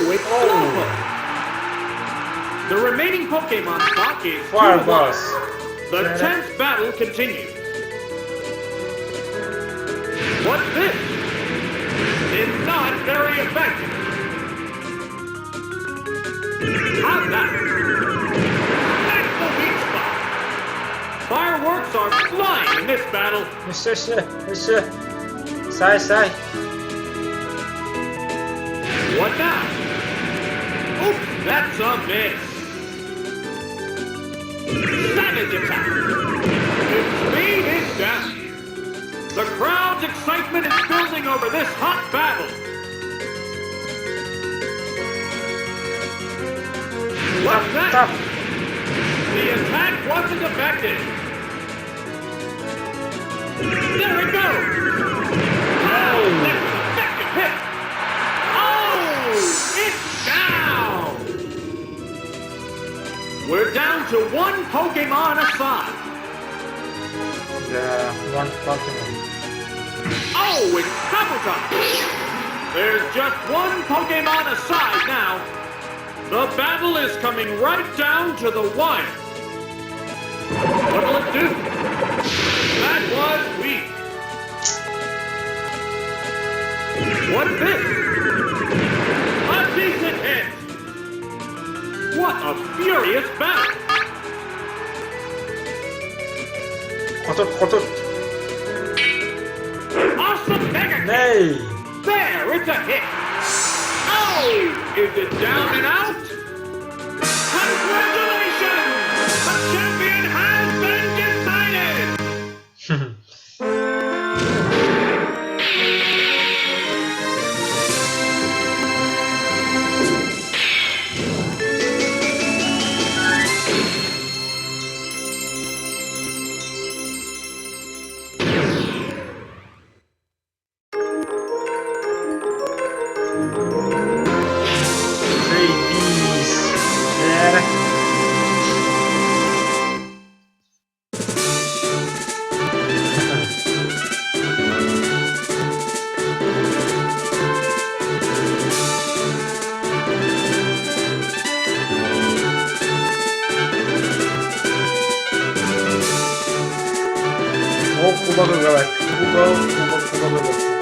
Oh, it's Slowpoke. The remaining Pokemon stock is Fire 2-1. Boss. The 10th battle continues. What's this? It's not very effective. How's that? That's the weak spot. Fireworks are flying in this battle. Monsieur. Sai. What now? Oops, that's a miss. Savage attack. Its speed is down. The crowd's excitement is building over this hot battle. What's that? Stop. The attack wasn't effective. There it goes. Oh, that's an effective hit. Oh, it's down. We're down to one Pokemon aside. Yeah, one Pokemon. Oh, it's double time. There's just one Pokemon aside now. The battle is coming right down to the wire. What'll it do? That was weak. What's this? A decent hit. What a furious battle. Kotot. Awesome mega kick. Nee. There, it's a hit. Oh, is it down and out? Congratulations! The champion has been decided! Kuba galera. Kuba.